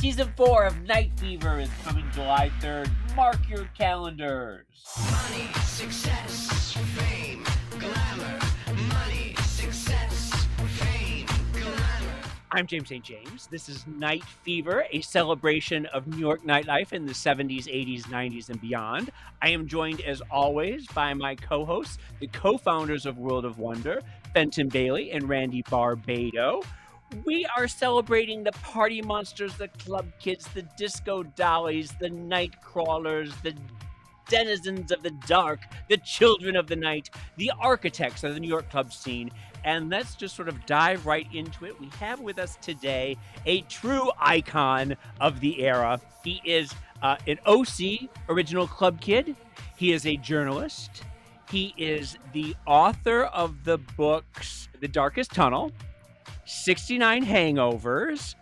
Season 4 of Night Fever is coming July 3rd. Mark your calendars. Money, success, fame, glamour. Money, success, fame, glamour. I'm James St. James. This is Night Fever, a celebration of New York nightlife in the 70s, 80s, 90s, and beyond. I am joined, as always, by my co-hosts, the co-founders of World of Wonder, Fenton Bailey and Randy Barbado. We are celebrating the party monsters, the club kids, the disco dollies, the night crawlers, the denizens of the dark, the children of the night, the architects of the New York club scene. And let's just sort of dive right into it. We have with us today a true icon of the era. He is an OC, original club kid. He is a journalist. He is the author of the books The Darkest Tunnel, 69 Hangovers,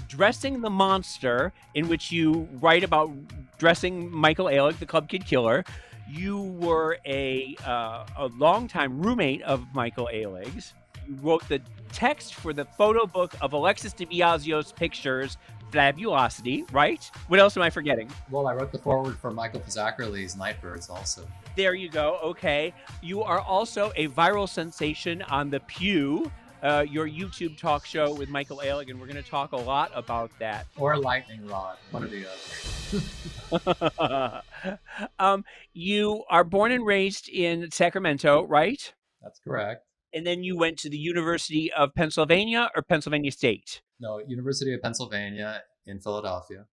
Dressing the Monster, in which you write about dressing Michael Alig, the Club Kid Killer. You were a longtime roommate of Michael Alig's. You wrote the text for the photo book of Alexis DiBiasio's pictures, Fabulosity, right? What else am I forgetting? Well, I wrote the foreword for Michael Fazzackerly's Nightbirds also. There you go. Okay. You are also a viral sensation on The Pew, your YouTube talk show with Michael Alig, and we're going to talk a lot about that. Or Lightning Rod, one or the other. You are born and raised in Sacramento, right? That's correct. And then you went to the University of Pennsylvania or Pennsylvania State? No, University of Pennsylvania in Philadelphia.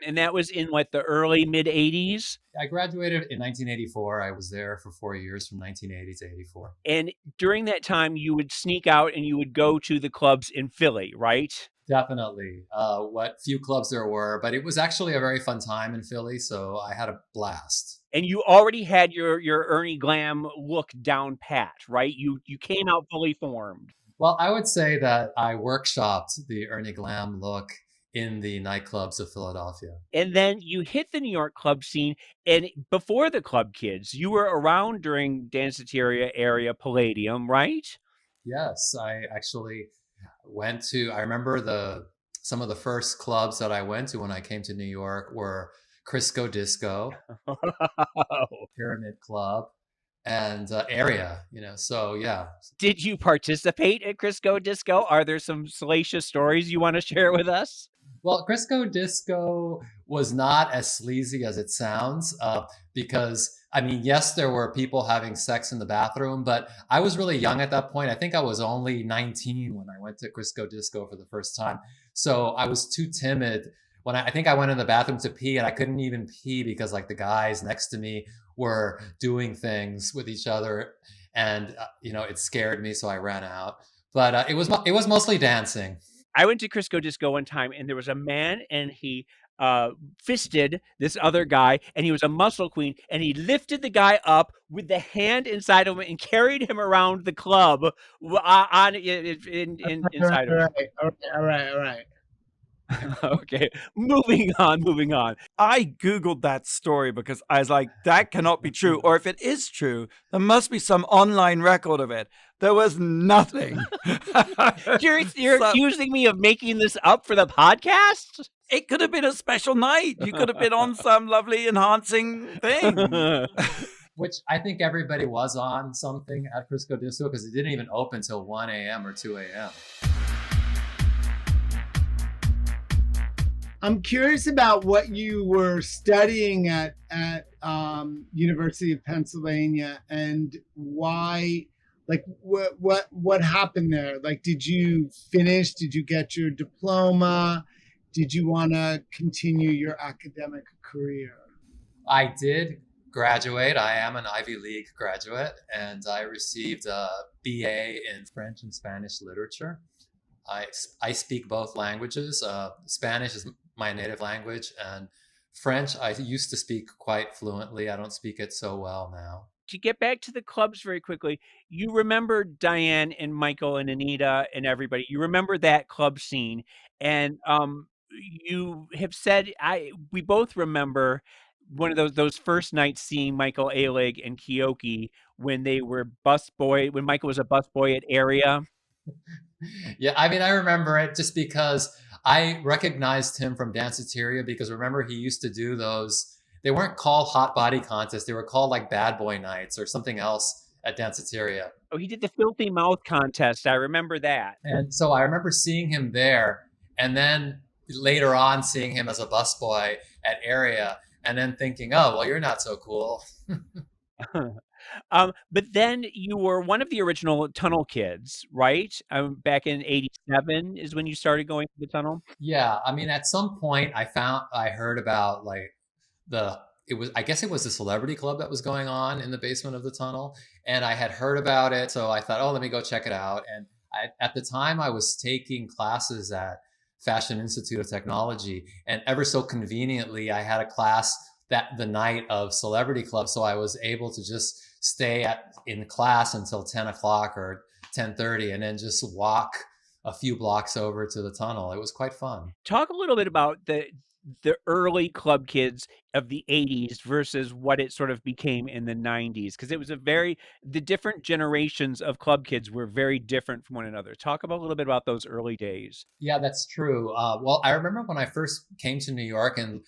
And that was in what, the early mid 80s? I graduated in 1984. I was there for 4 years from 1980 to 84. And during that time, you would sneak out and you would go to the clubs in Philly, right? Definitely. What few clubs there were, but it was actually a very fun time in Philly, so I had a blast. And you already had your Ernie Glam look down pat, right? You came out fully formed. Well, I would say that I workshopped the Ernie Glam look in the nightclubs of Philadelphia. And then you hit the New York club scene. And before the Club Kids, you were around during Danceteria area Palladium, right? Yes, I actually went to, I remember some of the first clubs that I went to when I came to New York were Crisco Disco, Pyramid Club, and Area, so yeah. Did you participate at Crisco Disco? Are there some salacious stories you want to share with us? Well, Crisco Disco was not as sleazy as it sounds because, yes, there were people having sex in the bathroom, but I was really young at that point. I think I was only 19 when I went to Crisco Disco for the first time. So I was too timid. I think I went in the bathroom to pee and I couldn't even pee because the guys next to me were doing things with each other and, it scared me. So I ran out, but it was mostly dancing. I went to Crisco Disco one time and there was a man and he fisted this other guy and he was a muscle queen and he lifted the guy up with the hand inside of him and carried him around the club inside of him. All right. Okay, moving on. I Googled that story because I was like, that cannot be true. Or if it is true, there must be some online record of it. There was nothing. You're accusing me of making this up for the podcast? It could have been a special night. You could have been on some lovely enhancing thing. Which I think everybody was on something at Crisco Disco because it didn't even open till 1 a.m. or 2 a.m. I'm curious about what you were studying at University of Pennsylvania and why, what happened there? Did you finish? Did you get your diploma? Did you want to continue your academic career? I did graduate. I am an Ivy League graduate, and I received a BA in French and Spanish literature. I speak both languages. Spanish is my native language, and French I used to speak quite fluently. I don't speak it so well now. To get back to the clubs very quickly, you remember Diane and Michael and Anita and everybody. You remember that club scene, and you have said we both remember one of those first nights seeing Michael Alig and Keoki when they were when Michael was a busboy at Area. Yeah, I remember it just because I recognized him from Danceteria because remember he used to do those. They weren't called hot body contests. They were called like bad boy nights or something else at Danceteria. Oh, he did the filthy mouth contest. I remember that. And so I remember seeing him there, and then later on seeing him as a busboy at Area, and then thinking, oh, well, you're not so cool. But then you were one of the original Tunnel Kids, right? Back in '87 is when you started going to the Tunnel. Yeah, I mean, at some point I heard about like I guess it was the celebrity club that was going on in the basement of the tunnel, and I had heard about it, so I thought, oh, let me go check it out. And at the time I was taking classes at Fashion Institute of Technology, and ever so conveniently I had a class that the night of Celebrity Club, so I was able to just stay in class until 10 o'clock or 10:30, and then just walk a few blocks over to the tunnel. It was quite fun. Talk a little bit about the early Club Kids of the '80s versus what it sort of became in the '90s, because it was the different generations of Club Kids were very different from one another. Talk about a little bit about those early days. Yeah, that's true. Well, I remember when I first came to New York and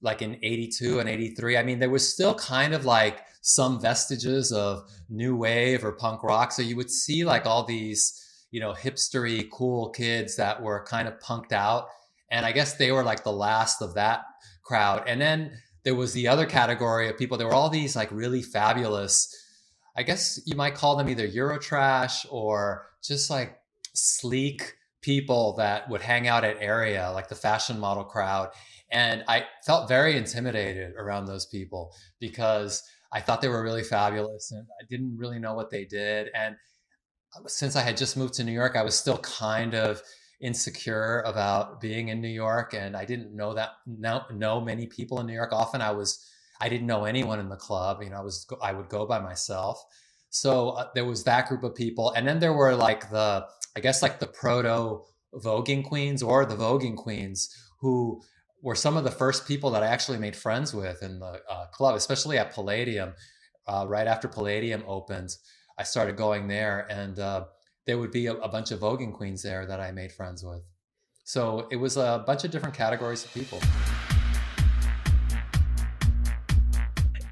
like in 82 and 83, I mean, there was still kind of like some vestiges of new wave or punk rock. So you would see like all these, hipstery, cool kids that were kind of punked out. And I guess they were like the last of that crowd. And then there was the other category of people. There were all these like really fabulous, I guess you might call them either Eurotrash or just like sleek people that would hang out at Area, like the fashion model crowd. And I felt very intimidated around those people because I thought they were really fabulous and I didn't really know what they did. And since I had just moved to New York, I was still kind of insecure about being in New York, and I didn't know many people in New York. Often I didn't know anyone in the club. I would go by myself. So there was that group of people, and then there were like I guess like the proto voguing queens or the voguing queens who were some of the first people that I actually made friends with in the club, especially at Palladium. Right after Palladium opened, I started going there, and there would be a bunch of voguing queens there that I made friends with. So it was a bunch of different categories of people.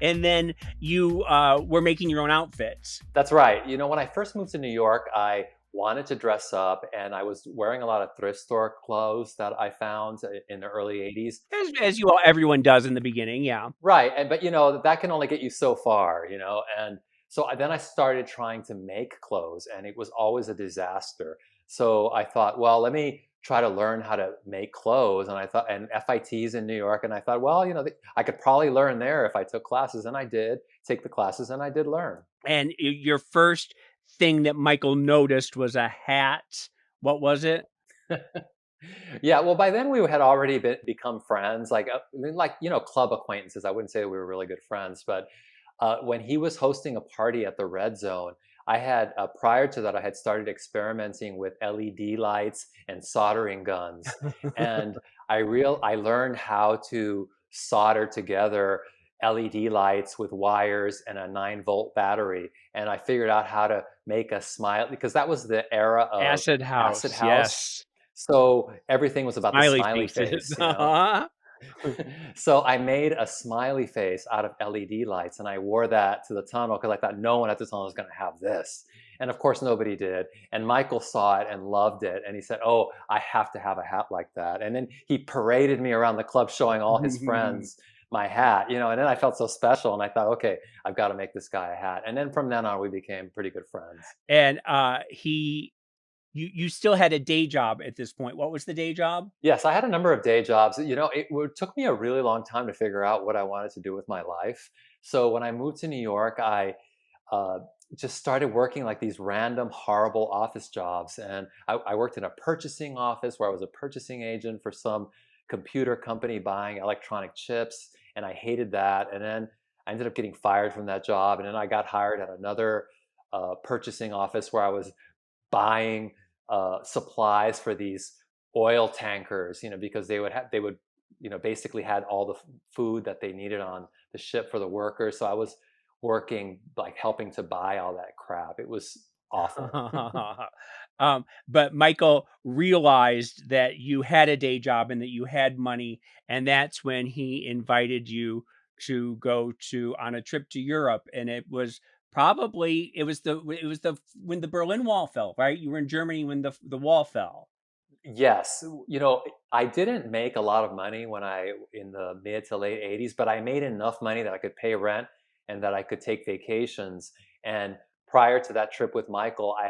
And then you were making your own outfits. That's right. When I first moved to New York, I wanted to dress up, and I was wearing a lot of thrift store clothes that I found in the early 80s. As everyone does in the beginning, yeah. Right. But that can only get you so far, and so then I started trying to make clothes, and it was always a disaster. So I thought, well, let me try to learn how to make clothes. And I thought, and FIT's in New York, and I thought, well, I could probably learn there if I took classes, and I did take the classes, and I did learn. And your first thing that Michael noticed was a hat. What was it? Yeah, well, by then we had already become friends, like club acquaintances. I wouldn't say we were really good friends, but when he was hosting a party at the Red Zone, I had prior to that I had started experimenting with LED lights and soldering guns, and I learned how to solder together LED lights with wires and a 9-volt battery, and I figured out how to make a smile, because that was the era of Acid House. Yes. So everything was about the smiley face. So I made a smiley face out of LED lights, and I wore that to the tunnel because I thought no one at the tunnel was going to have this. And of course, nobody did. And Michael saw it and loved it. And he said, oh, I have to have a hat like that. And then he paraded me around the club showing all his friends my hat, and then I felt so special. And I thought, okay, I've got to make this guy a hat. And then from then on, we became pretty good friends. And you still had a day job at this point. What was the day job? Yes, I had a number of day jobs. It took me a really long time to figure out what I wanted to do with my life. So when I moved to New York, I just started working like these random, horrible office jobs. And I worked in a purchasing office where I was a purchasing agent for some computer company buying electronic chips. And I hated that. And then I ended up getting fired from that job. And then I got hired at another purchasing office where I was buying supplies for these oil tankers, because they would basically had all the food that they needed on the ship for the workers. So I was working like helping to buy all that crap. It was awful. But Michael realized that you had a day job and that you had money, and that's when he invited you to go to on a trip to Europe, and it was probably it was the when the Berlin Wall fell, right? You were in Germany when the wall fell. Yes, I didn't make a lot of money when I in the mid to late 80s, but I made enough money that I could pay rent and that I could take vacations. And prior to that trip with Michael, I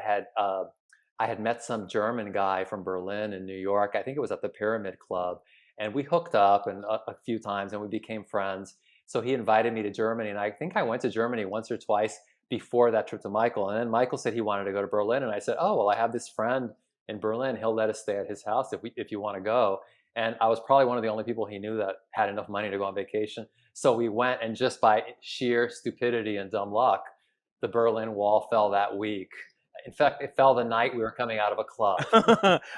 had met some German guy from Berlin and New York. I think it was at the Pyramid Club, and we hooked up and a few times, and we became friends. So he invited me to Germany, and I think I went to Germany once or twice before that trip to Michael. And then Michael said he wanted to go to Berlin, and I said, "Oh, well, I have this friend in Berlin. He'll let us stay at his house if you want to go." And I was probably one of the only people he knew that had enough money to go on vacation. So we went, and just by sheer stupidity and dumb luck, the Berlin Wall fell that week. In fact, it fell the night we were coming out of a club.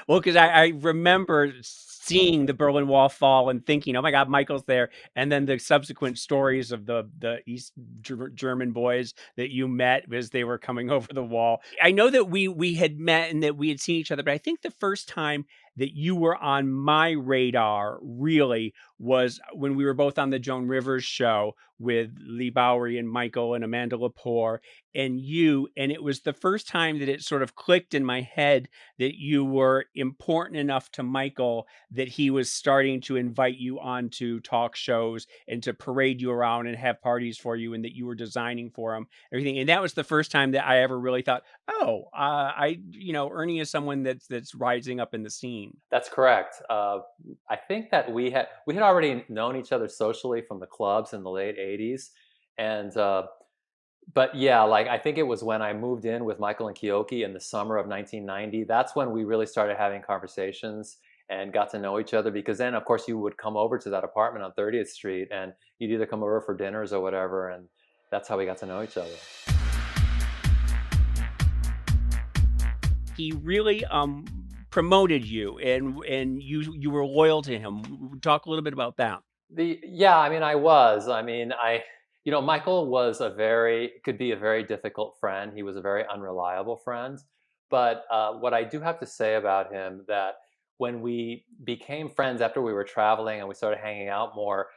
Well, because I remember seeing the Berlin Wall fall and thinking, "Oh my God, Michael's there," and then the subsequent stories of the East German boys that you met as they were coming over the wall. I know that we had met and that we had seen each other, but I think the first time that you were on my radar really was when we were both on the Joan Rivers show with Lee Bowery and Michael and Amanda Lepore and it was the first time that it sort of clicked in my head that you were important enough to Michael that he was starting to invite you onto talk shows and to parade you around and have parties for you and that you were designing for him, everything. And that was the first time that I ever really thought, oh, Ernie is someone that's rising up in the scene. That's correct. I think that we had already known each other socially from the clubs in the late '80s, and but yeah, like I think it was when I moved in with Michael and Kiyoki in the summer of 1990. That's when we really started having conversations and got to know each other. Because then, of course, you would come over to that apartment on 30th Street, and you'd either come over for dinners or whatever, and that's how we got to know each other. He really promoted you and you were loyal to him. Talk a little bit about that. Yeah, I mean, I was. I mean, Michael was could be a very difficult friend. He was a very unreliable friend. But what I do have to say about him that when we became friends after we were traveling and we started hanging out more,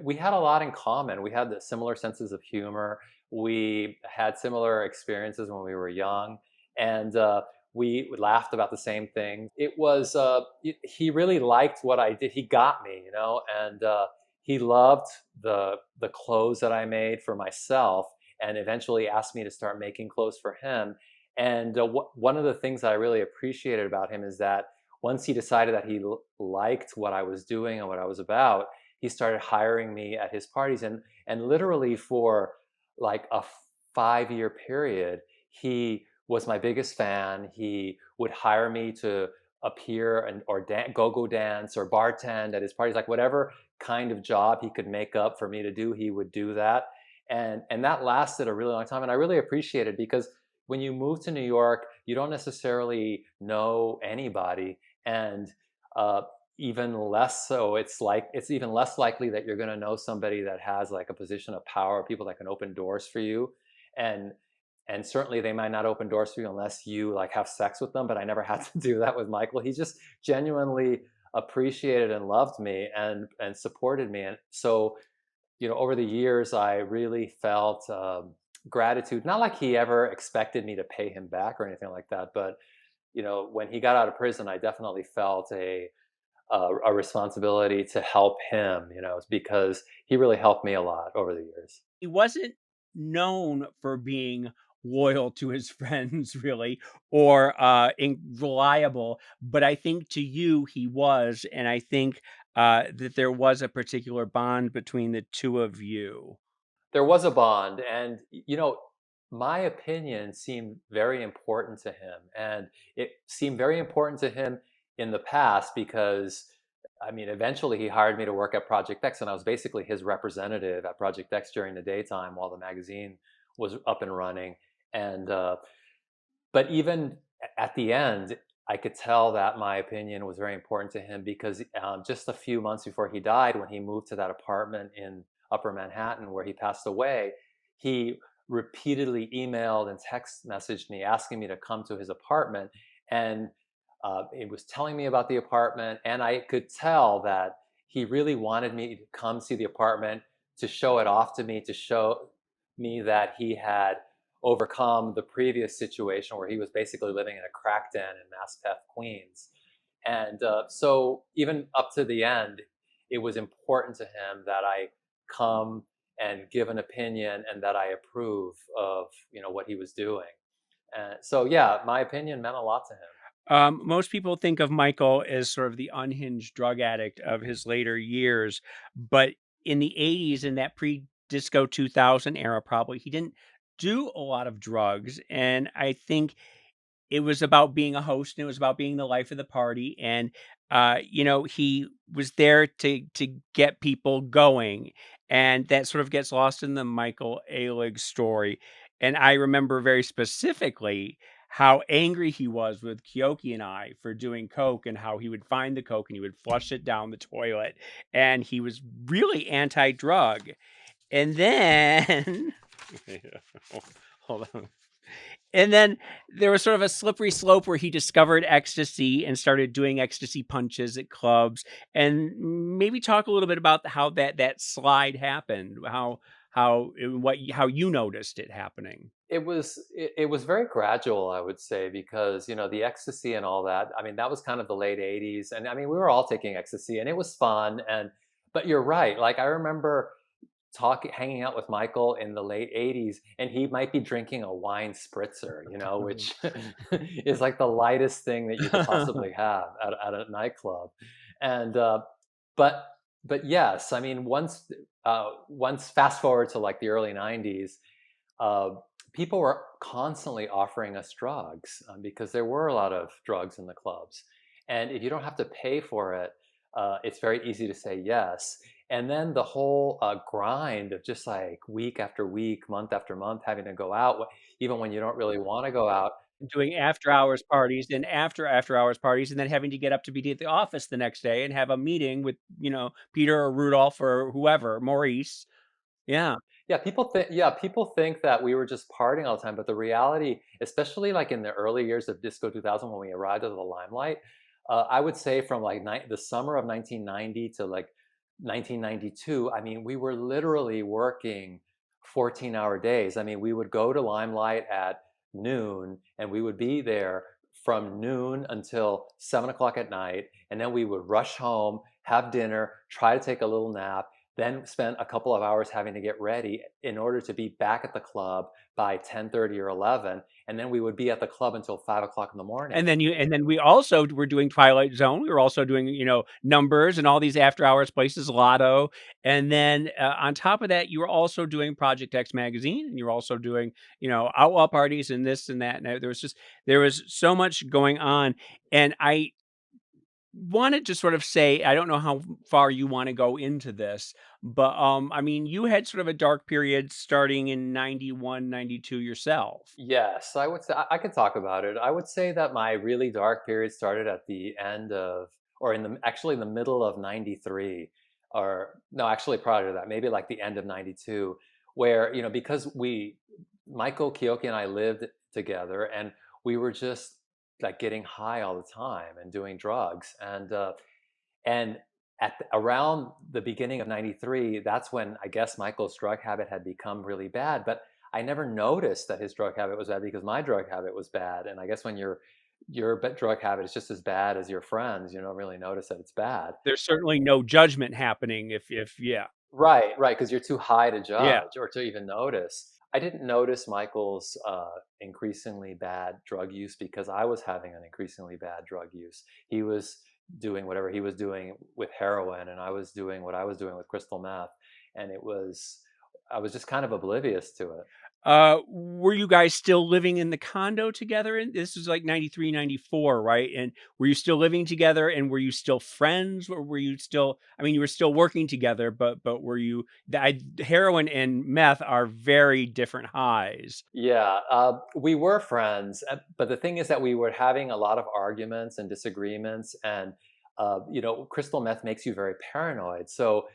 we had a lot in common. We had the similar senses of humor. We had similar experiences when we were young, and we laughed about the same things. He really liked what I did. He got me, and he loved the clothes that I made for myself, and eventually asked me to start making clothes for him. And one of the things that I really appreciated about him is that once he decided that he liked what I was doing and what I was about, he started hiring me at his parties, and literally for like a 5-year period, he was my biggest fan. He would hire me to appear or go-go dance or bartend at his parties, like whatever kind of job he could make up for me to do, he would do that. And that lasted a really long time. And I really appreciate it because when you move to New York, you don't necessarily know anybody. And even less so, it's even less likely that you're going to know somebody that has like a position of power, people that can open doors for you. And certainly they might not open doors for you unless you like have sex with them. But I never had to do that with Michael. He just genuinely appreciated and loved me and supported me. And so, over the years, I really felt gratitude. Not like he ever expected me to pay him back or anything like that. But, when he got out of prison, I definitely felt a responsibility to help him, because he really helped me a lot over the years. He wasn't known for being loyal to his friends really or reliable, but I think to you he was, and I think that there was a particular bond between the two of you. There was a bond, and my opinion seemed very important to him, and it seemed very important to him in the past because I mean, eventually he hired me to work at Project X, and I was basically his representative at Project X during the daytime while the magazine was up and running. And but even at the end, I could tell that my opinion was very important to him because just a few months before he died, when he moved to that apartment in Upper Manhattan where he passed away, he repeatedly emailed and text messaged me asking me to come to his apartment. And it was telling me about the apartment. And I could tell that he really wanted me to come see the apartment, to show it off to me, to show me that he had overcome the previous situation where he was basically living in a crack den in Maspeth, Queens. And so even up to the end, it was important to him that I come and give an opinion and that I approve of, what he was doing. And so, yeah, my opinion meant a lot to him. Most people think of Michael as sort of the unhinged drug addict of his later years, but in the 80s, in that pre-disco 2000 era, probably he didn't do a lot of drugs. And I think it was about being a host and it was about being the life of the party. And, he was there to get people going. And that sort of gets lost in the Michael Alig story. And I remember very specifically how angry he was with Kyoki and I for doing coke and how he would find the coke and he would flush it down the toilet. And he was really anti-drug. And then hold on. And then there was sort of a slippery slope where he discovered ecstasy and started doing ecstasy punches at clubs. And maybe talk a little bit about how that slide happened, how you noticed it happening. It was very gradual, I would say, because the ecstasy and all that. I mean, that was kind of the late '80s, and I mean, we were all taking ecstasy, and it was fun. But you're right. Like I remember hanging out with Michael in the late '80s, and he might be drinking a wine spritzer, which is like the lightest thing that you could possibly have at a nightclub. And but but yes, I mean, once fast forward to like the early '90s, uh, people were constantly offering us drugs because there were a lot of drugs in the clubs, and if you don't have to pay for it, it's very easy to say yes. And then the whole grind of just like week after week, month after month, having to go out, even when you don't really want to go out. Doing after hours parties and after hours parties, and then having to get up to be at the office the next day and have a meeting with, Peter or Rudolph or whoever, Maurice. Yeah. Yeah, people think that we were just partying all the time, but the reality, especially like in the early years of Disco 2000 when we arrived at the limelight, I would say from like the summer of 1990 to like 1992, I mean, we were literally working 14-hour days. I mean, we would go to Limelight at noon and we would be there from noon until 7 o'clock at night. And then we would rush home, have dinner, try to take a little nap, then spend a couple of hours having to get ready in order to be back at the club by 10:30 or 11. And then we would be at the club until 5 o'clock in the morning. And then we also were doing Twilight Zone. We were also doing, Numbers and all these after hours places, Lotto. And then on top of that, you were also doing Project X magazine, and you were also doing, outlaw parties and this and that. And there was so much going on. And I wanted to sort of say, I don't know how far you want to go into this, but I mean, you had sort of a dark period starting in 91, 92 yourself. Yes, I would say I could talk about it. I would say that my really dark period started at the end of, or actually in the middle of '93, or no, actually prior to that, maybe like the end of '92, where because Michael Kyoki and I lived together, and we were just like getting high all the time and doing drugs, and around the beginning of '93, that's when I guess Michael's drug habit had become really bad. But I never noticed that his drug habit was bad because my drug habit was bad. And I guess when your drug habit is just as bad as your friends, you don't really notice that it's bad. There's certainly no judgment happening if yeah. Right, because you're too high to Yeah. judge or to even notice. I didn't notice Michael's increasingly bad drug use because I was having an increasingly bad drug use. He was doing whatever he was doing with heroin, and I was doing what I was doing with crystal meth, and I was just kind of oblivious to it. Were you guys still living in the condo together? And this was like 93, 94, right? And were you still living together, and were you still friends, or were you still, I mean, you were still working together, but were you, heroin and meth are very different highs. Yeah, we were friends, but the thing is that we were having a lot of arguments and disagreements, and crystal meth makes you very paranoid. So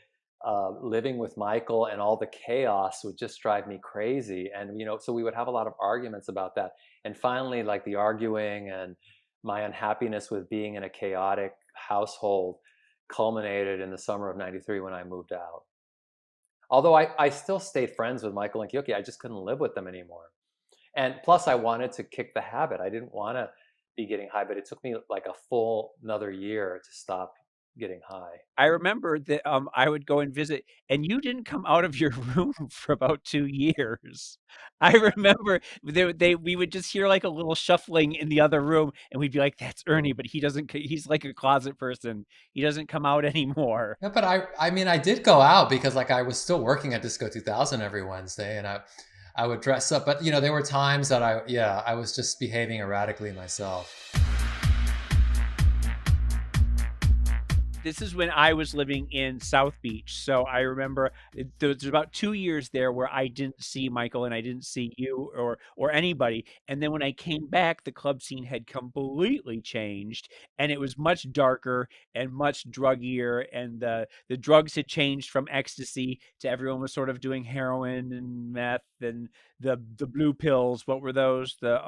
living with Michael and all the chaos would just drive me crazy. And, so we would have a lot of arguments about that. And finally, like the arguing and my unhappiness with being in a chaotic household culminated in the summer of 93 when I moved out. Although I still stayed friends with Michael and Kyoki, I just couldn't live with them anymore. And plus I wanted to kick the habit. I didn't want to be getting high, but it took me like a full another year to stop getting high. I remember that I would go and visit, and you didn't come out of your room for about 2 years. I remember we would just hear like a little shuffling in the other room, and we'd be like, "That's Ernie," but he doesn't. He's like a closet person. He doesn't come out anymore. Yeah, but I mean, I did go out because like I was still working at Disco 2000 every Wednesday, and I would dress up. But there were times that I was just behaving erratically myself. This is when I was living in South Beach. So I remember there was about 2 years there where I didn't see Michael and I didn't see you or anybody. And then when I came back, the club scene had completely changed, and it was much darker and much druggier, and the drugs had changed from ecstasy to everyone was sort of doing heroin and meth and the blue pills. What were those? The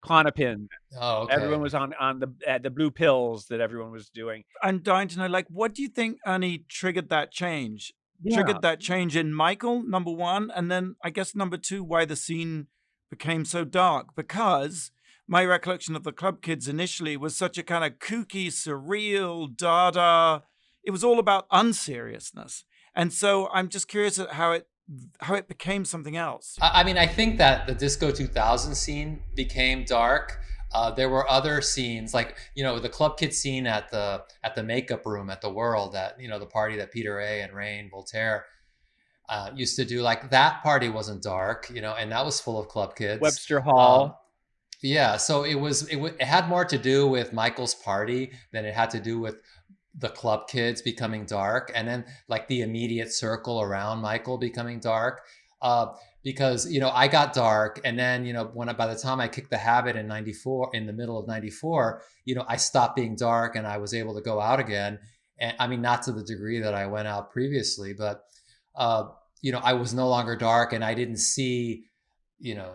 Clonopin. Oh, okay. Everyone was on the blue pills that everyone was doing. I'm dying to know, like, what do you think, Ernie, triggered that change? Yeah. Triggered that change in Michael, number one, and then I guess number two, why the scene became so dark? Because my recollection of the Club Kids initially was such a kind of kooky, surreal, dada. It was all about unseriousness. And so I'm just curious at how it became something else. I mean, I think that the Disco 2000 scene became dark. There were other scenes like, the Club Kid scene at the makeup room at the World, at, the party that Peter A. and Rain Voltaire used to do. Like that party wasn't dark, and that was full of Club Kids. Webster Hall. Yeah. So it had more to do with Michael's party than it had to do with the Club Kids becoming dark, and then like the immediate circle around Michael becoming dark. Because I got dark, and then by the time I kicked the habit in '94, in the middle of '94, I stopped being dark and I was able to go out again. And I mean, not to the degree that I went out previously, but I was no longer dark, and I didn't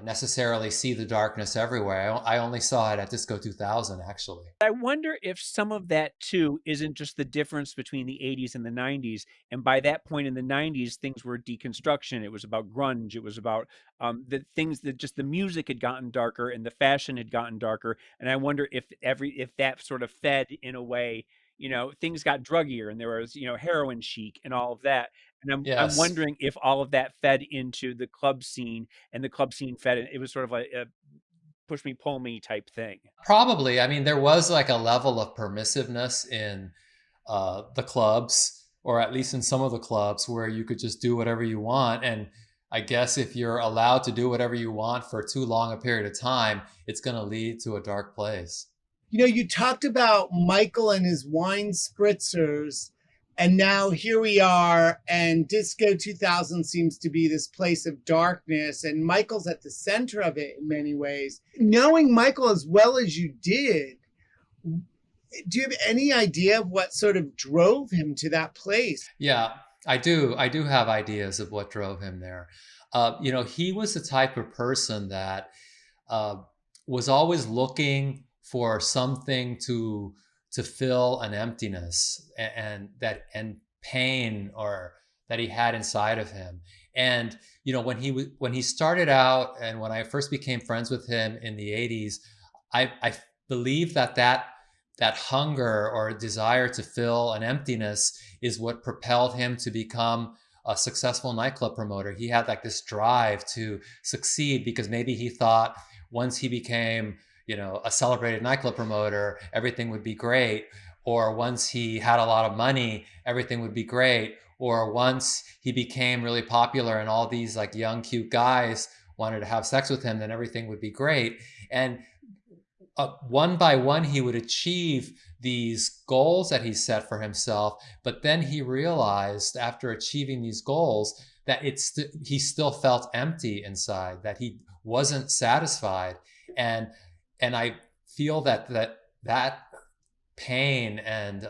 necessarily see the darkness everywhere. I only saw it at Disco 2000, actually. I wonder if some of that too isn't just the difference between the 80s and the 90s. And by that point in the 90s, things were deconstruction. It was about grunge. It was about the things that just the music had gotten darker and the fashion had gotten darker. And I wonder if that sort of fed in a way, things got druggier, and there was, heroin chic and all of that. And I'm Yes. wondering if all of that fed into the club scene, and the club scene fed it. It was sort of like a push me, pull me type thing. Probably. I mean, there was like a level of permissiveness in the clubs, or at least in some of the clubs, where you could just do whatever you want. And I guess if you're allowed to do whatever you want for too long a period of time, it's going to lead to a dark place. You talked about Michael and his wine spritzers, and now here we are, and Disco 2000 seems to be this place of darkness, and Michael's at the center of it in many ways. Knowing Michael as well as you did, do you have any idea of what sort of drove him to that place? Yeah, I do. I do have ideas of what drove him there. He was the type of person that was always looking for something to fill an emptiness and pain or that he had inside of him. And when he started out, and when I first became friends with him in the 80s, I believe that hunger or desire to fill an emptiness is what propelled him to become a successful nightclub promoter. He had like this drive to succeed because maybe he thought once he became a celebrated nightclub promoter, everything would be great. Or once he had a lot of money, everything would be great. Or once he became really popular and all these like young, cute guys wanted to have sex with him, then everything would be great. And one by one, he would achieve these goals that he set for himself. But then he realized after achieving these goals that he still felt empty inside, that he wasn't satisfied. And I feel that pain and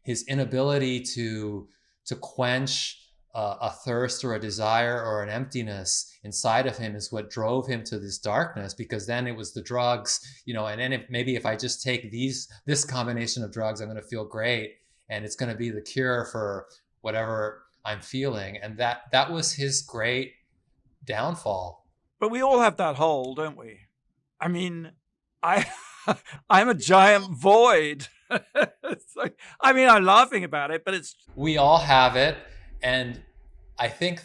his inability to to quench a thirst or a desire or an emptiness inside of him is what drove him to this darkness, because then it was the drugs, and then if I just take this combination of drugs, I'm going to feel great, and it's going to be the cure for whatever I'm feeling. And that was his great downfall. But we all have that hole, don't we? I mean, I'm a giant void. It's like, I mean, I'm laughing about it, but we all have it. And I think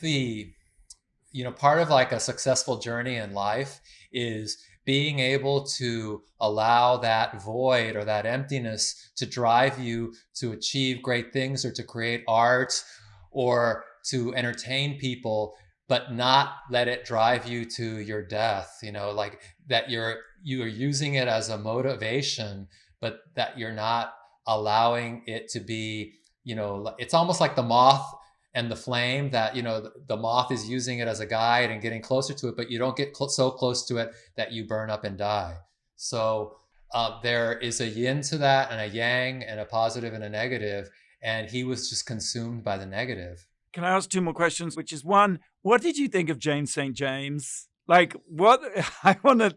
part of like a successful journey in life is being able to allow that void or that emptiness to drive you to achieve great things or to create art or to entertain people, but not let it drive you to your death, like that you're using it as a motivation, but that you're not allowing it to be, it's almost like the moth and the flame, that, the moth is using it as a guide and getting closer to it, but you don't get so close to it that you burn up and die. So there is a yin to that and a yang and a positive and a negative. And he was just consumed by the negative. Can I ask two more questions? Which is, one, what did you think of James St. James? Like, what? I want to,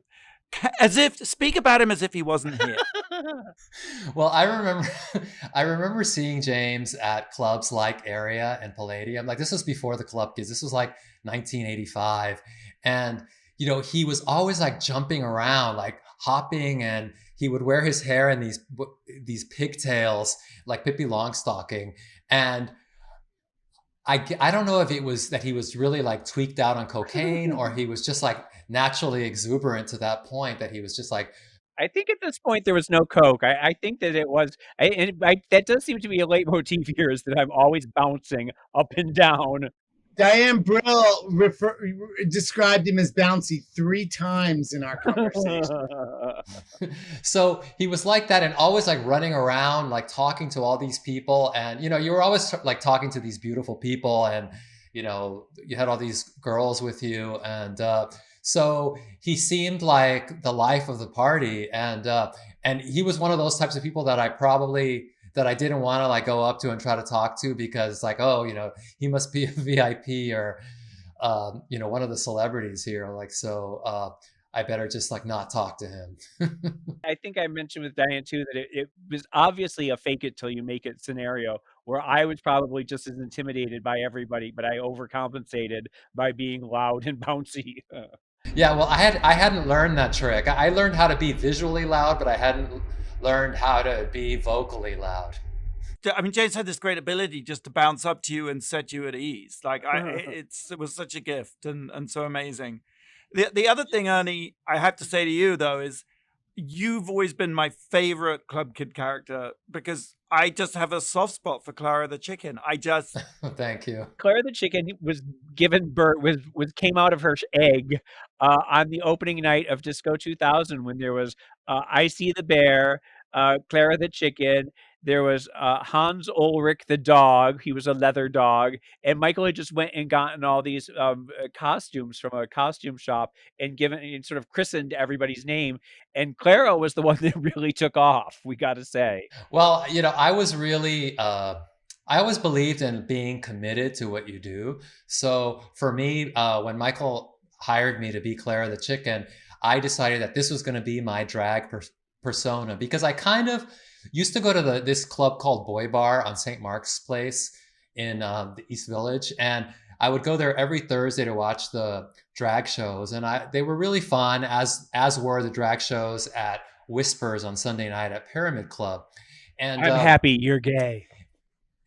speak about him as if he wasn't here. Well, I remember seeing James at clubs like Area and Palladium. Like, this was before the Club Kids. This was like 1985. And, he was always like jumping around, like hopping, and he would wear his hair in these pigtails, like Pippi Longstocking. And I don't know if it was that he was really like tweaked out on cocaine or he was just like naturally exuberant to that point that he was just like. I think at this point there was no coke. I think that it was, that does seem to be a leitmotif here, is that I'm always bouncing up and down. Diane Brill described him as bouncy 3 times in our conversation. So he was like that and always like running around, like talking to all these people. And, you were always like talking to these beautiful people, and, you had all these girls with you. And so he seemed like the life of the party. And he was one of those types of people that I didn't want to like go up to and try to talk to, because it's like, oh, he must be a VIP or, one of the celebrities here. Like, so I better just like not talk to him. I think I mentioned with Diane too that it was obviously a fake it till you make it scenario, where I was probably just as intimidated by everybody, but I overcompensated by being loud and bouncy. Yeah, well, I hadn't learned that trick. I learned how to be visually loud, but I hadn't learned how to be vocally loud. I mean, James had this great ability just to bounce up to you and set you at ease. Like, it was such a gift and so amazing. The other thing, Ernie, I have to say to you, though, is you've always been my favorite Club Kid character, because I just have a soft spot for Clara the Chicken. Thank you. Clara the Chicken was given birth, came out of her egg on the opening night of Disco 2000, when there was I See the Bear, Clara the Chicken. There was Hans Ulrich the dog. He was a leather dog. And Michael had just went and gotten all these costumes from a costume shop and sort of christened everybody's name. And Clara was the one that really took off, we got to say. Well, I was really, I always believed in being committed to what you do. So for me, when Michael hired me to be Clara the Chicken, I decided that this was going to be my drag persona, because I kind of used to go to this club called Boy Bar on St. Mark's Place in the East Village. And I would go there every Thursday to watch the drag shows. And they were really fun, as were the drag shows at Whispers on Sunday night at Pyramid Club. And I'm happy you're gay.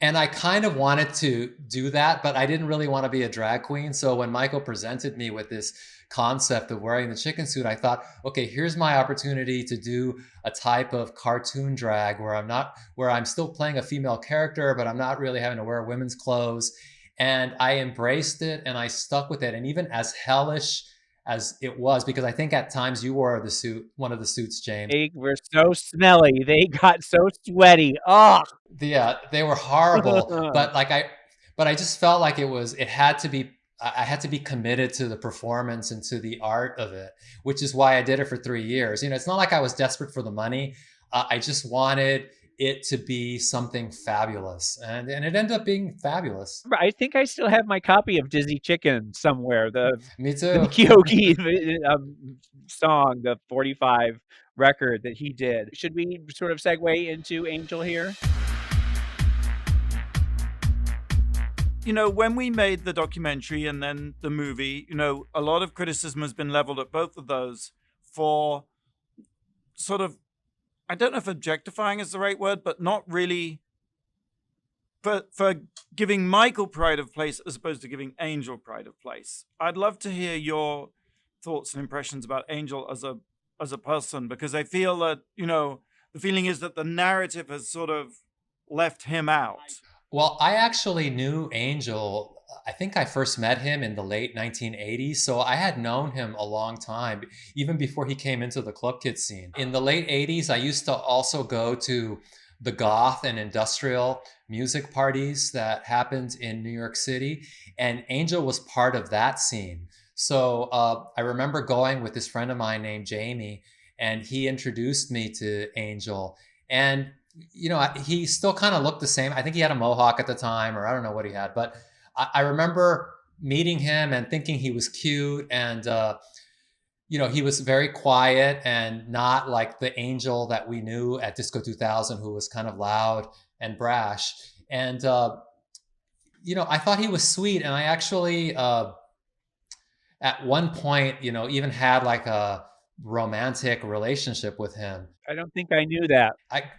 And I kind of wanted to do that, but I didn't really want to be a drag queen. So when Michael presented me with this concept of wearing the chicken suit, I thought, okay, here's my opportunity to do a type of cartoon drag where I'm still playing a female character, but I'm not really having to wear women's clothes. And I embraced it and I stuck with it. And even as hellish as it was, because I think at times you wore the suit, one of the suits, James. They were so smelly. They got so sweaty. Oh, yeah, they were horrible. But I just felt like I had to be committed to the performance and to the art of it, which is why I did it for 3 years. It's not like I was desperate for the money. I just wanted it to be something fabulous, and it ended up being fabulous. I think I still have my copy of Dizzy Chicken somewhere. Me The too. Kyogi song, the 45 record that he did. Should we sort of segue into Angel here? You know, when we made the documentary and then the movie, you know, a lot of criticism has been leveled at both of those for sort of, I don't know if objectifying is the right word, but not really for giving Michael pride of place as opposed to giving Angel pride of place. I'd love to hear your thoughts and impressions about Angel as a person, because I feel that, you know, the feeling is that the narrative has sort of left him out. Well, I actually knew Angel. I think I first met him in the late 1980s. So I had known him a long time, even before he came into the Club Kid scene. In the late 80s, I used to also go to the goth and industrial music parties that happened in New York City. And Angel was part of that scene. So I remember going with this friend of mine named Jamie, and he introduced me to Angel. And you know, he still kind of looked the same. I think he had a mohawk at the time, or I don't know what he had, but I remember meeting him and thinking he was cute. And, you know, he was very quiet and not like the Angel that we knew at Disco 2000, who was kind of loud and brash. And, you know, I thought he was sweet. And I actually, at one point, you know, even had like a romantic relationship with him. I don't think I knew that.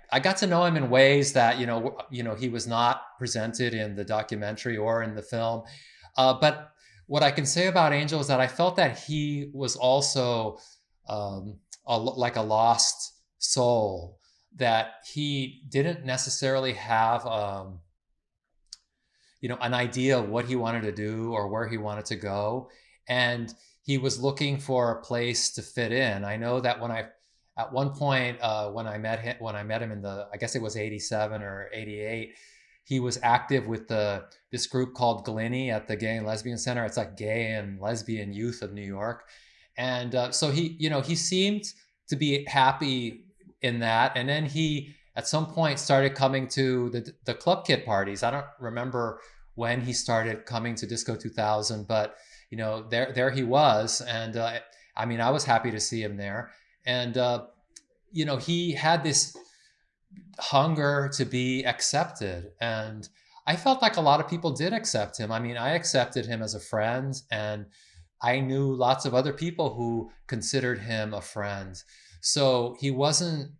I got to know him in ways that, you know, he was not presented in the documentary or in the film. But what I can say about Angel is that I felt that he was also like a lost soul, that he didn't necessarily have, you know, an idea of what he wanted to do or where he wanted to go. And he was looking for a place to fit in. I know that at one point, when I met him in I guess it was 87 or 88, he was active with this group called Glenny at the Gay and Lesbian Center. It's like gay and lesbian youth of New York. And so he seemed to be happy in that. And then he, at some point, started coming to the Club Kid parties. I don't remember when he started coming to Disco 2000, but you know, there he was. And I mean, I was happy to see him there. And, you know, he had this hunger to be accepted. And I felt like a lot of people did accept him. I mean, I accepted him as a friend, and I knew lots of other people who considered him a friend. So he wasn't,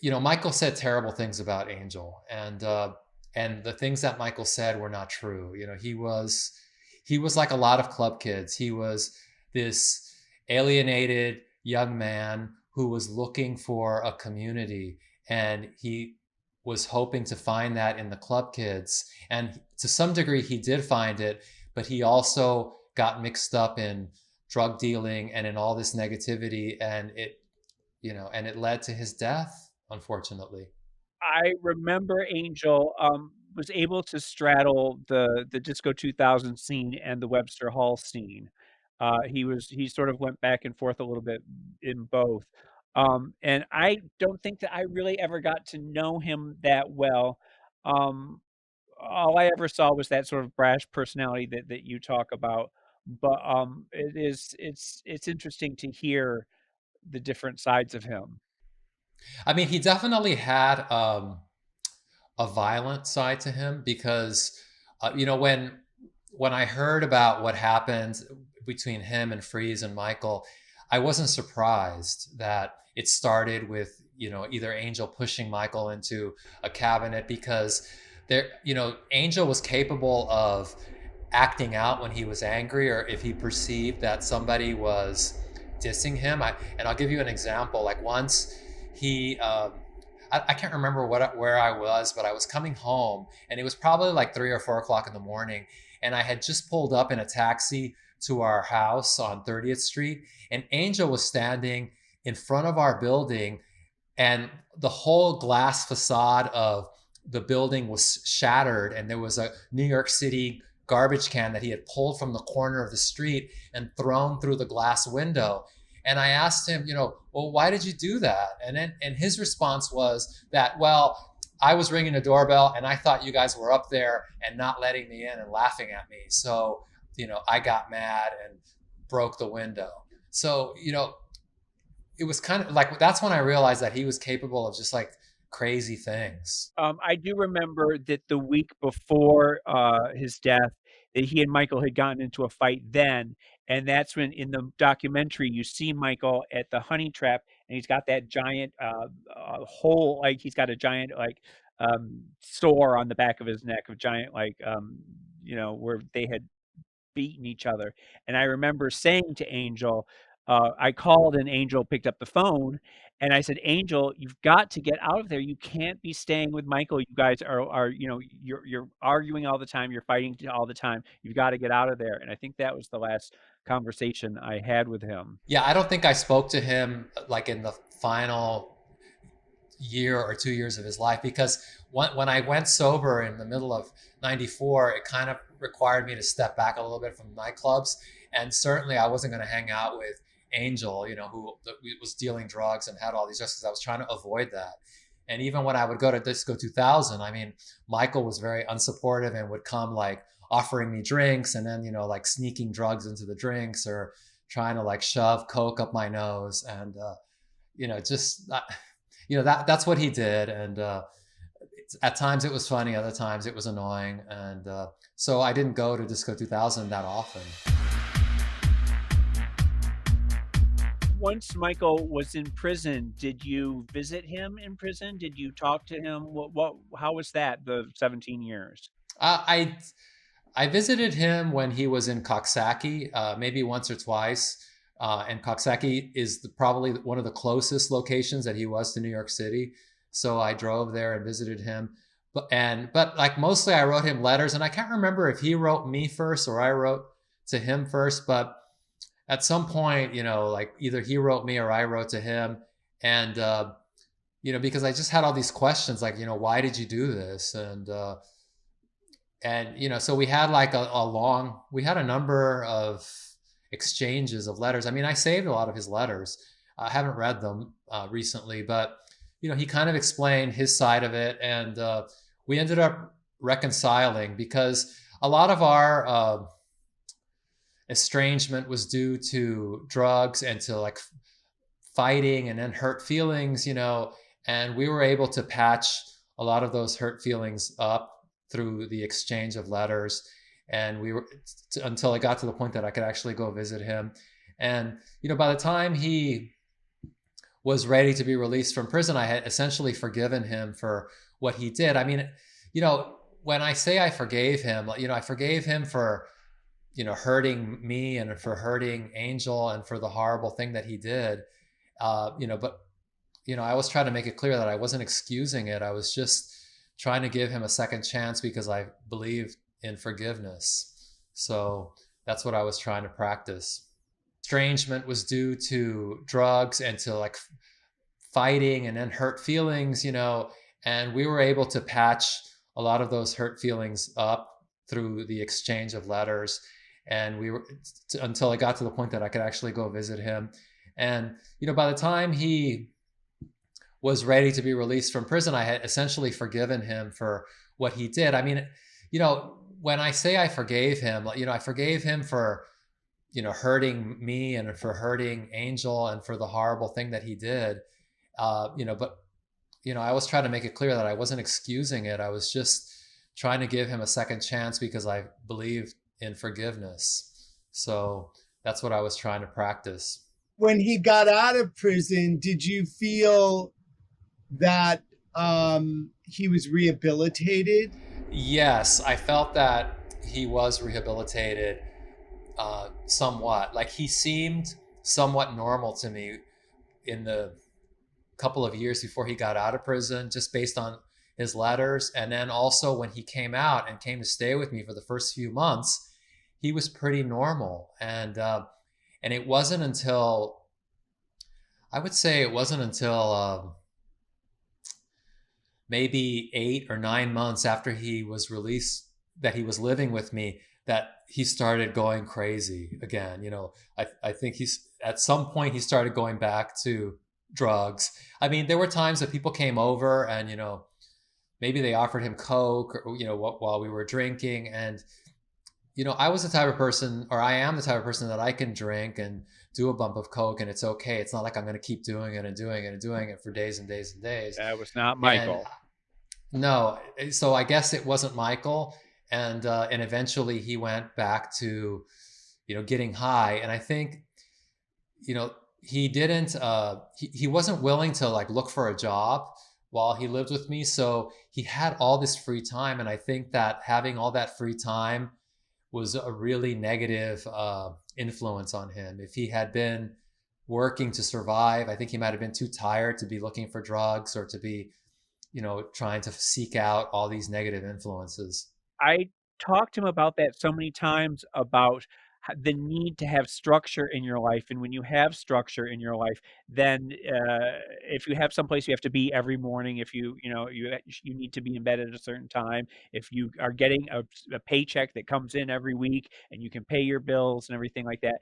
you know, Michael said terrible things about Angel. And the things that Michael said were not true. You know, he was like a lot of club kids. He was this alienated young man who was looking for a community, and he was hoping to find that in the Club Kids. And to some degree, he did find it, but he also got mixed up in drug dealing and in all this negativity, and it led to his death, unfortunately. I remember Angel was able to straddle the Disco 2000 scene and the Webster Hall scene. He sort of went back and forth a little bit in both. And I don't think that I really ever got to know him that well. All I ever saw was that sort of brash personality that you talk about. But it's interesting to hear the different sides of him. I mean, he definitely had a violent side to him, because, you know, when I heard about what happened between him and Freeze and Michael, I wasn't surprised that it started with, you know, either Angel pushing Michael into a cabinet, because Angel was capable of acting out when he was angry, or if he perceived that somebody was dissing him. And I'll give you an example. Like once I can't remember where I was, but I was coming home, and it was probably like 3 or 4 o'clock in the morning. And I had just pulled up in a taxi to our house on 30th Street, and Angel was standing in front of our building, and the whole glass facade of the building was shattered, and there was a New York City garbage can that he had pulled from the corner of the street and thrown through the glass window. And I asked him, well, why did you do that? And his response was that, well, I was ringing a doorbell and I thought you guys were up there and not letting me in and laughing at me. So, I got mad and broke the window. So, it was kind of like, that's when I realized that he was capable of just like crazy things. I do remember that the week before his death, that he and Michael had gotten into a fight then, and that's when in the documentary you see Michael at the honey trap, and he's got that giant hole, like he's got a giant sore on the back of his neck, of giant where they had beaten each other. And I remember saying to Angel, I called and Angel picked up the phone, and I said, Angel, you've got to get out of there. You can't be staying with Michael. You guys are you're arguing all the time. You're fighting all the time. You've got to get out of there. And I think that was the last conversation I had with him. Yeah, I don't think I spoke to him like in the final year or 2 years of his life, because when I went sober in the middle of 94, it kind of required me to step back a little bit from nightclubs. And certainly I wasn't going to hang out with Angel, who was dealing drugs and had all these risks. I was trying to avoid that. And even when I would go to Disco 2000, I mean, Michael was very unsupportive and would come like offering me drinks and then, like sneaking drugs into the drinks or trying to like shove Coke up my nose. And, that's what he did. And at times it was funny, other times it was annoying. And so I didn't go to Disco 2000 that often. Once Michael was in prison, did you visit him in prison? Did you talk to him? How was that, the 17 years? I visited him when he was in Coxsackie, maybe once or twice. And Coxsackie is probably one of the closest locations that he was to New York City. So I drove there and visited him. But like mostly I wrote him letters, and I can't remember if he wrote me first or I wrote to him first. But at some point, like either he wrote me or I wrote to him. And, because I just had all these questions like, why did you do this? And so we had like we had a number of exchanges of letters. I mean, I saved a lot of his letters. I haven't read them recently, but, he kind of explained his side of it. And we ended up reconciling because a lot of our estrangement was due to drugs and to like fighting and then hurt feelings, and we were able to patch a lot of those hurt feelings up through the exchange of letters. And we were until it got to the point that I could actually go visit him. And, by the time he was ready to be released from prison, I had essentially forgiven him for what he did. I mean, when I say I forgave him, I forgave him for, hurting me and for hurting Angel and for the horrible thing that he did. But, I was trying to make it clear that I wasn't excusing it. I was just trying to give him a second chance because I believed in forgiveness. So that's what I was trying to practice. Estrangement was due to drugs and to like fighting and then hurt feelings, and we were able to patch a lot of those hurt feelings up through the exchange of letters. And we were until it got to the point that I could actually go visit him. And, by the time he was ready to be released from prison, I had essentially forgiven him for what he did. I mean, when I say I forgave him, I forgave him for, hurting me and for hurting Angel and for the horrible thing that he did. But, I was trying to make it clear that I wasn't excusing it. I was just trying to give him a second chance because I believed in forgiveness. So that's what I was trying to practice. When he got out of prison, did you feel that he was rehabilitated? Yes, I felt that he was rehabilitated somewhat. Like he seemed somewhat normal to me in the couple of years before he got out of prison, just based on his letters. And then also when he came out and came to stay with me for the first few months, he was pretty normal. And it wasn't until, I would say it wasn't until maybe 8 or 9 months after he was released, that he was living with me, that he started going crazy again. I think at some point he started going back to drugs. I mean, there were times that people came over and, maybe they offered him Coke or, while we were drinking. And, I was the type of person, or I am the type of person that I can drink and do a bump of Coke and it's okay. It's not like I'm going to keep doing it and doing it and doing it for days and days and days. That was not Michael. And no. So I guess it wasn't Michael. And eventually he went back to, getting high. And I think, he didn't, he wasn't willing to like look for a job while he lived with me. So he had all this free time. And I think that having all that free time was a really negative influence on him. If he had been working to survive, I think he might have been too tired to be looking for drugs or to be, trying to seek out all these negative influences. I talked to him about that so many times, about the need to have structure in your life. And when you have structure in your life, then if you have someplace you have to be every morning, if you need to be in bed at a certain time, if you are getting a paycheck that comes in every week and you can pay your bills and everything like that,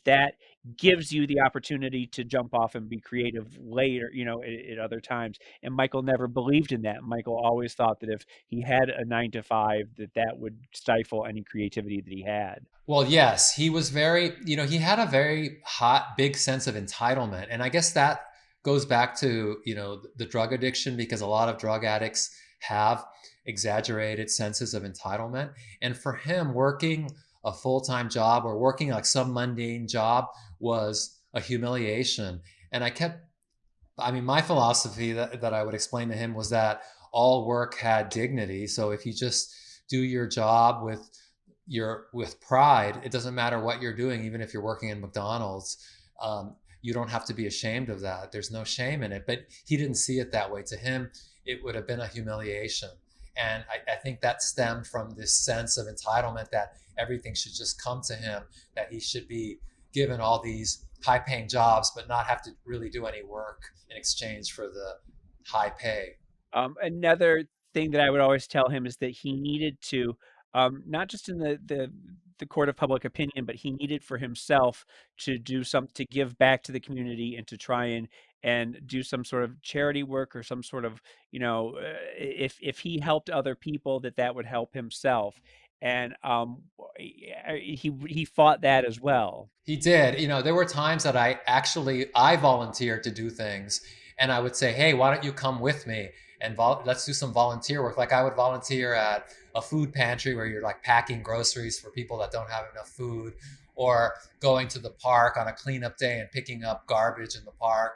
that gives you the opportunity to jump off and be creative later, at other times. And Michael never believed in that. Michael always thought that if he had a 9 to 5, that would stifle any creativity that he had. Well, yes, he was very, he had a very big sense of entitlement. And I guess that goes back to, the drug addiction, because a lot of drug addicts have exaggerated senses of entitlement. And for him, working a full-time job or working like some mundane job was a humiliation. And my philosophy that I would explain to him was that all work had dignity. So if you just do your job with pride, it doesn't matter what you're doing. Even if you're working in McDonald's, you don't have to be ashamed of that. There's no shame in it. But he didn't see it that way. To him, it would have been a humiliation. And I think that stemmed from this sense of entitlement, that everything should just come to him, that he should be given all these high-paying jobs but not have to really do any work in exchange for the high pay. Another thing that I would always tell him is that he needed to, not just in the court of public opinion, but he needed for himself to do to give back to the community and to try and do some sort of charity work or some sort of, if he helped other people, that would help himself. And he fought that as well. He did. There were times that I volunteered to do things, and I would say, hey, why don't you come with me and let's do some volunteer work. Like I would volunteer at a food pantry where you're like packing groceries for people that don't have enough food, or going to the park on a cleanup day and picking up garbage in the park.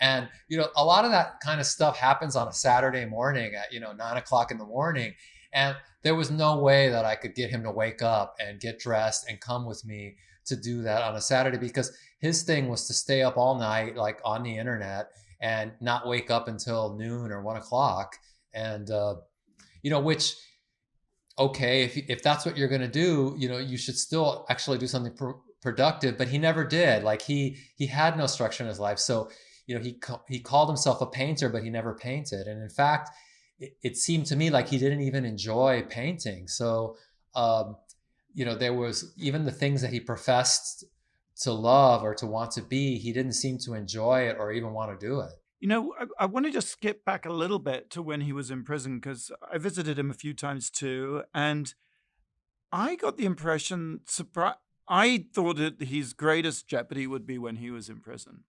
And, a lot of that kind of stuff happens on a Saturday morning at, 9:00 in the morning. And there was no way that I could get him to wake up and get dressed and come with me to do that on a Saturday, because his thing was to stay up all night, like on the internet, and not wake up until noon or 1:00. And, which, okay, if that's what you're going to do, you should still actually do something productive, but he never did. Like he had no structure in his life. So, he called himself a painter, but he never painted. And in fact, it seemed to me like he didn't even enjoy painting. So, there was even the things that he professed to love or to want to be, he didn't seem to enjoy it or even want to do it. I want to just skip back a little bit to when he was in prison, because I visited him a few times too. And I got the impression, I thought that his greatest jeopardy would be when he was in prison.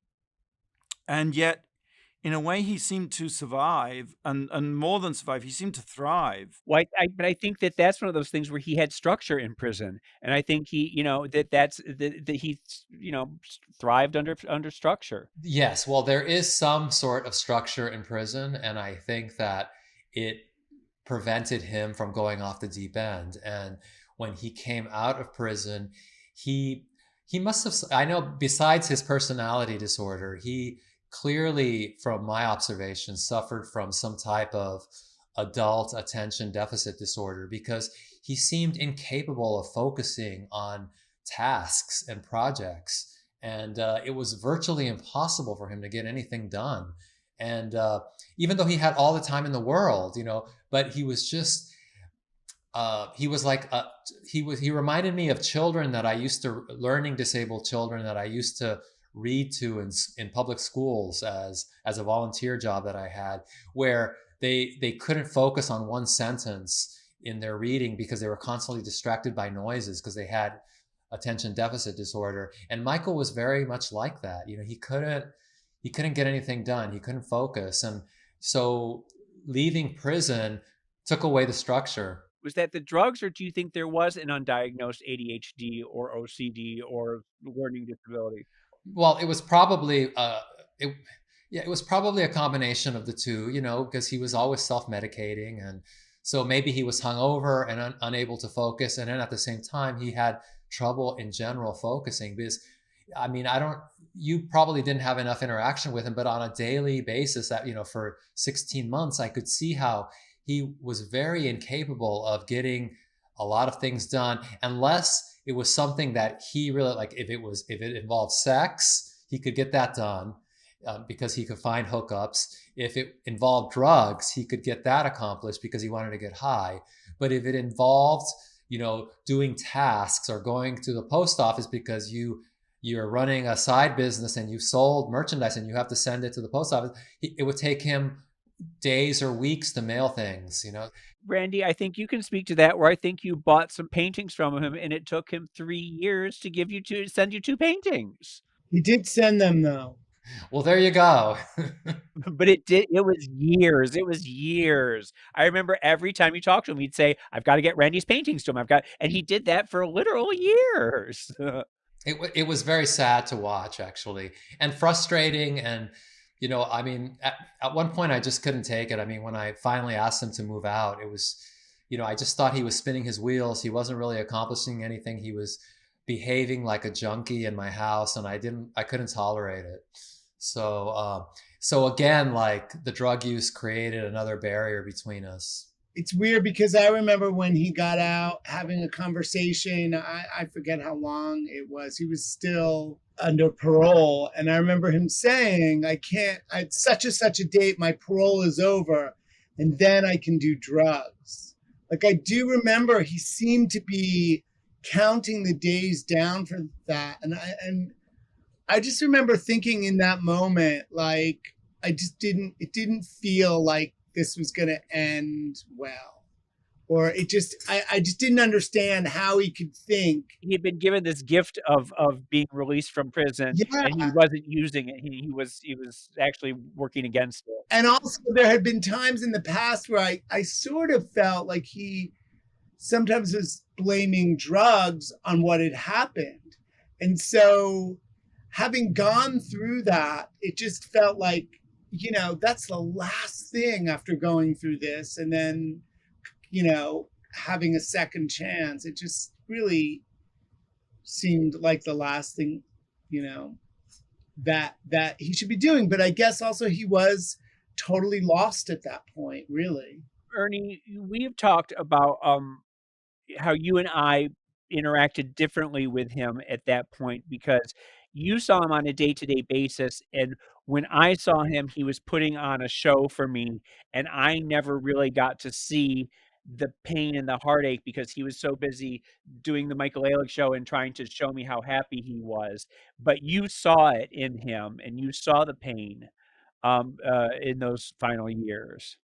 And yet, in a way, he seemed to survive, and more than survive, he seemed to thrive. Well, but I think that's one of those things where he had structure in prison, and I think he, that he, thrived under structure. Yes, well, there is some sort of structure in prison, and I think that it prevented him from going off the deep end. And when he came out of prison, he must have, I know, besides his personality disorder, he clearly, from my observation, suffered from some type of adult attention deficit disorder, because he seemed incapable of focusing on tasks and projects. And it was virtually impossible for him to get anything done. And even though he had all the time in the world, but he was just, he was like, he reminded me of children that I used to, learning disabled children that I used to read to in public schools as a volunteer job that I had, where they couldn't focus on one sentence in their reading because they were constantly distracted by noises because they had attention deficit disorder. And Michael was very much like that. He couldn't get anything done. He couldn't focus. And so leaving prison took away the structure. Was that the drugs, or do you think there was an undiagnosed ADHD or OCD or learning disability? Well, it was probably it was probably a combination of the two, because he was always self-medicating, and so maybe he was hungover and unable to focus, and then at the same time he had trouble in general focusing. Because you probably didn't have enough interaction with him, but on a daily basis, that for 16 months, I could see how he was very incapable of getting a lot of things done unless it was something that he really like. If it involved sex, he could get that done because he could find hookups. If it involved drugs, he could get that accomplished because he wanted to get high. But if it involved, doing tasks or going to the post office because you're running a side business and you sold merchandise and you have to send it to the post office, it would take him days or weeks to mail things. Randy, I think you can speak to that, where I think you bought some paintings from him and it took him 3 years to send you 2 paintings. He did send them though. Well, there you go. But it was years. I remember every time you talked to him, he'd say, I've got to get Randy's paintings to him. And he did that for literal years. It was very sad to watch, actually, and frustrating. And, at one point I just couldn't take it. When I finally asked him to move out, it was, I just thought he was spinning his wheels. He wasn't really accomplishing anything. He was behaving like a junkie in my house, and I couldn't tolerate it. So again, like, the drug use created another barrier between us. It's weird because I remember when he got out having a conversation. I forget how long it was. He was still under parole. And I remember him saying, at such a date, my parole is over and then I can do drugs. Like, I do remember he seemed to be counting the days down for that. And I just remember thinking in that moment, like, it didn't feel like this was going to end well, or I just didn't understand how he could think. He had been given this gift of being released from prison, Yeah. and he wasn't using it. He was actually working against it. And also there had been times in the past where I sort of felt like he sometimes was blaming drugs on what had happened. And so having gone through that, it just felt like, that's the last thing after going through this. And then, having a second chance, it just really seemed like the last thing, that he should be doing. But I guess also he was totally lost at that point, really. Ernie, we have talked about how you and I interacted differently with him at that point, because you saw him on a day-to-day basis, and when I saw him, he was putting on a show for me, and I never really got to see the pain and the heartache because he was so busy doing the Michael Alig show and trying to show me how happy he was. But you saw it in him, and you saw the pain in those final years,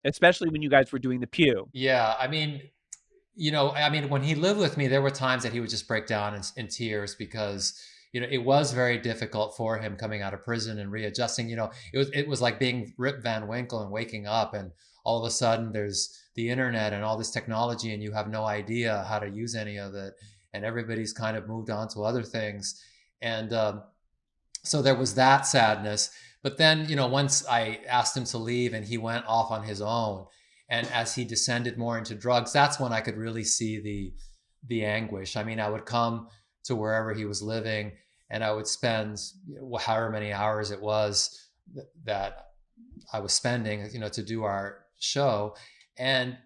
especially when you guys were doing the Pew. Yeah, when he lived with me, there were times that he would just break down in tears because, it was very difficult for him coming out of prison and readjusting. It was like being Rip Van Winkle and waking up, and all of a sudden there's the internet and all this technology, and you have no idea how to use any of it, and everybody's kind of moved on to other things. And so there was that sadness. But then, once I asked him to leave and he went off on his own, and as he descended more into drugs, that's when I could really see the anguish. I would come to wherever he was living, and I would spend however many hours it was that I was spending, to do our show. And,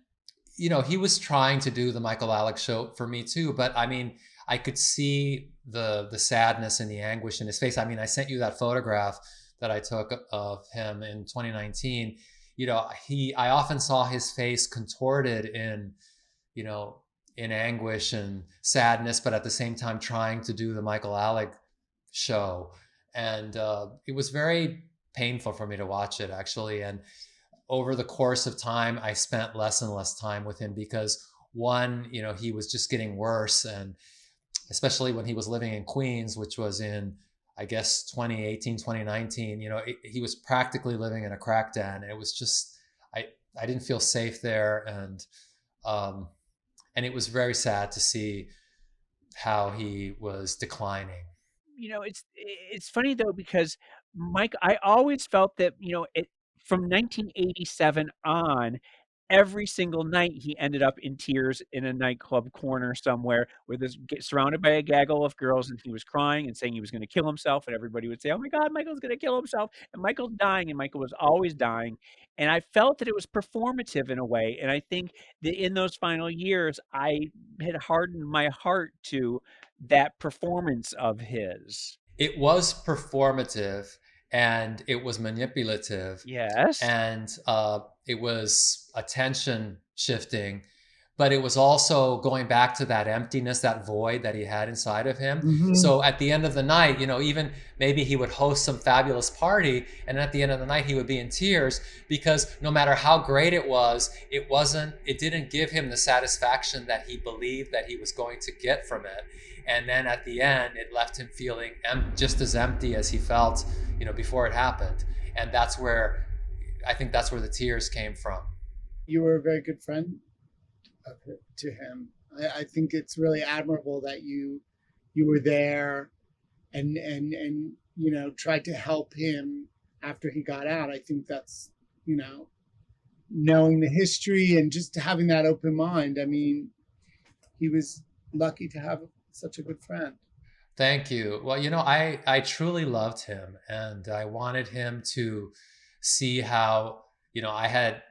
he was trying to do the Michael Alig show for me too. But I could see the sadness and the anguish in his face. I sent you that photograph that I took of him in 2019. I often saw his face contorted in anguish and sadness, but at the same time trying to do the Michael Alig show. And it was very painful for me to watch it, actually. And over the course of time, I spent less and less time with him because one, he was just getting worse. And especially when he was living in Queens, which was in, I guess, 2018, 2019, he was practically living in a crack den. It was just, I didn't feel safe there. And it was very sad to see how he was declining. It's funny though because Mike, I always felt that from 1987 on, every single night he ended up in tears in a nightclub corner somewhere with surrounded by a gaggle of girls, and he was crying and saying he was going to kill himself, and everybody would say, "Oh my God, Michael's going to kill himself," and Michael's dying, and Michael was always dying, and I felt that it was performative in a way, and I think that in those final years I had hardened my heart to that performance of his. It was performative and it was manipulative. Yes. And it was attention shifting, but it was also going back to that emptiness, that void that he had inside of him. Mhm. So at the end of the night, even maybe he would host some fabulous party, and at the end of the night he would be in tears because no matter how great it was, it didn't give him the satisfaction that he believed that he was going to get from it. And then at the end, it left him feeling just as empty as he felt, before it happened. And I think that's where the tears came from. You were a very good friend to him. I think it's really admirable that you were there and tried to help him after he got out. I think that's knowing the history and just having that open mind. I mean, he was lucky to have such a good friend. Thank you. Well, I truly loved him, and I wanted him to see how, I had,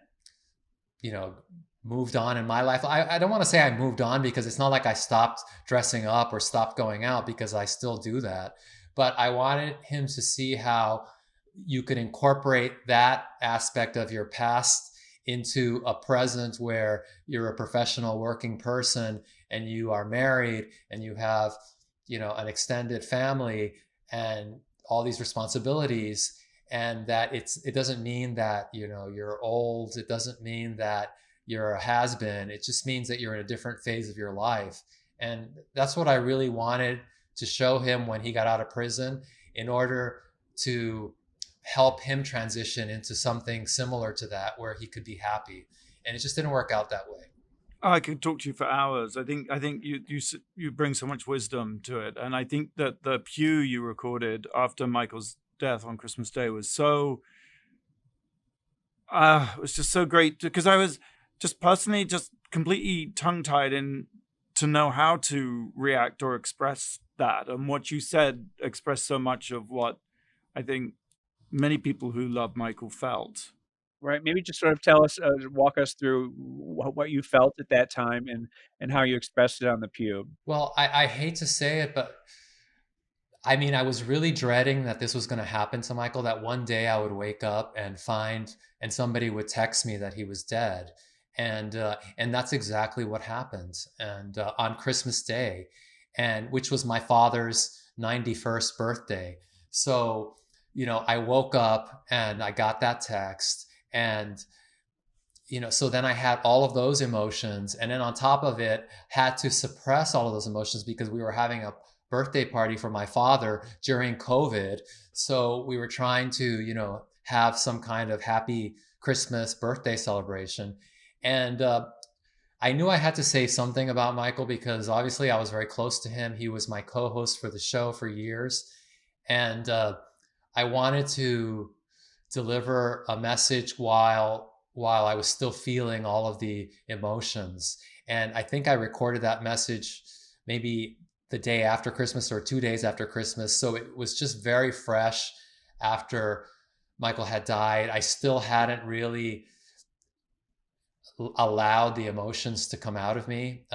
moved on in my life. I don't want to say I moved on because it's not like I stopped dressing up or stopped going out, because I still do that. But I wanted him to see how you could incorporate that aspect of your past into a present where you're a professional working person and you are married and you have, an extended family and all these responsibilities. And that it doesn't mean that, you're old. It doesn't mean that you're a has-been. It just means that you're in a different phase of your life. And that's what I really wanted to show him when he got out of prison, in order to help him transition into something similar to that where he could be happy. And it just didn't work out that way. I could talk to you for hours. I think you bring so much wisdom to it, and I think that the pew you recorded after Michael's death on Christmas Day was it was just so great, because I was just personally just completely tongue-tied in to know how to react or express that, and what you said expressed so much of what I think many people who love Michael felt. Right. Maybe just sort of walk us through what you felt at that time and how you expressed it on the pew. Well, I hate to say it, but I mean, I was really dreading that this was going to happen to Michael, that one day I would wake up and somebody would text me that he was dead. And that's exactly what happened. And on Christmas Day, and which was my father's 91st birthday. So, I woke up and I got that text, and so then I had all of those emotions, and then on top of it had to suppress all of those emotions because we were having a birthday party for my father during COVID. So we were trying to, have some kind of happy Christmas birthday celebration. And I knew I had to say something about Michael because obviously I was very close to him. He was my co-host for the show for years. And I wanted to deliver a message while I was still feeling all of the emotions. And I think I recorded that message maybe the day after Christmas or 2 days after Christmas. So it was just very fresh after Michael had died. I still hadn't really allowed the emotions to come out of me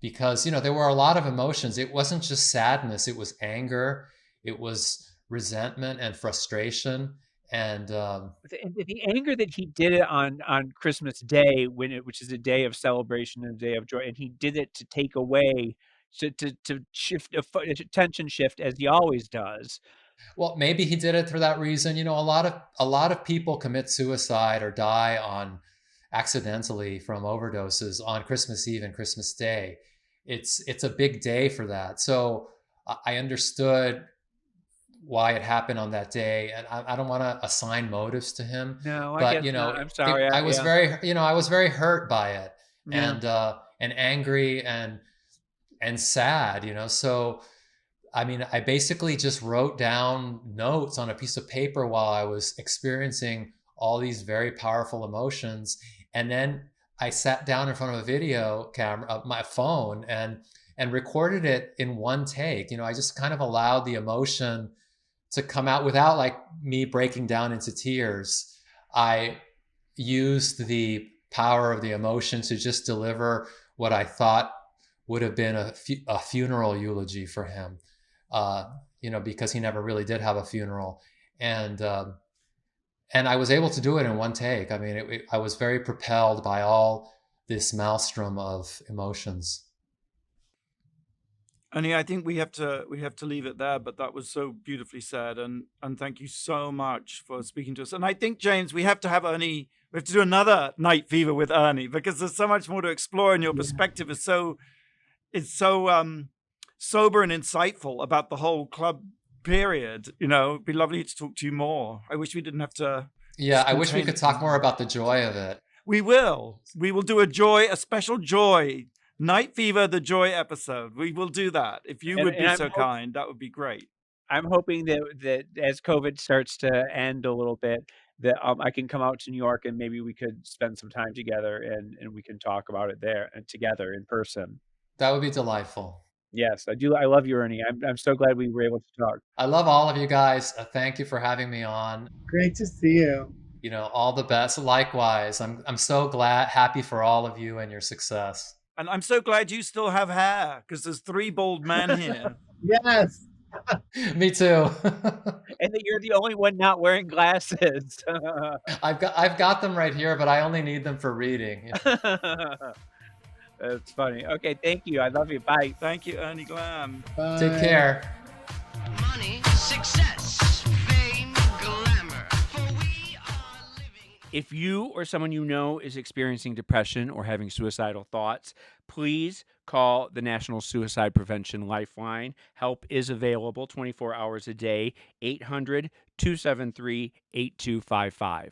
because, there were a lot of emotions. It wasn't just sadness. It was anger. It was resentment and frustration. And the anger that he did it on Christmas Day, which is a day of celebration and a day of joy, and he did it to take away to shift attention shift as he always does. Well, maybe he did it for that reason. A lot of people commit suicide or die on accidentally from overdoses on Christmas Eve and Christmas Day. It's a big day for that. So I understood why it happened on that day, and I don't want to assign motives to him, No, I but guess not. I'm sorry. I was Yeah. very hurt by it, Yeah. and angry and sad. So I mean, I basically just wrote down notes on a piece of paper while I was experiencing all these very powerful emotions. And then I sat down in front of a video camera, my phone, and recorded it in one take. I just kind of allowed the emotion to come out without like me breaking down into tears. I used the power of the emotion to just deliver what I thought would have been a funeral eulogy for him. Because he never really did have a funeral, and I was able to do it in one take. I mean, I was very propelled by all this maelstrom of emotions. Ernie, I think we have to leave it there, but that was so beautifully said, and thank you so much for speaking to us. And I think, James, we have to have Ernie. We have to do another Night Fever with Ernie because there's so much more to explore, and your perspective is so sober and insightful about the whole club period. It'd be lovely to talk to you more. I wish we didn't have to. Yeah, I wish we could talk more about the joy of it. We will do a special joy. Night Fever, the Joy episode. We will do that. If you would be so kind, that would be great. I'm hoping that as COVID starts to end a little bit, that I can come out to New York and maybe we could spend some time together and we can talk about it there and together in person. That would be delightful. Yes, I do. I love you, Ernie. I'm so glad we were able to talk. I love all of you guys. Thank you for having me on. Great to see you. All the best. Likewise, I'm so happy for all of you and your success. And I'm so glad you still have hair because there's 3 bald men here. Yes. Me too. And that you're the only one not wearing glasses. I've got them right here, but I only need them for reading. That's funny. Okay, thank you. I love you. Bye. Thank you, Ernie Glam. Bye. Take care. Money, success, fame, glamour. For we are living. If you or someone you know is experiencing depression or having suicidal thoughts, please call the National Suicide Prevention Lifeline. Help is available 24 hours a day, 800-273-8255.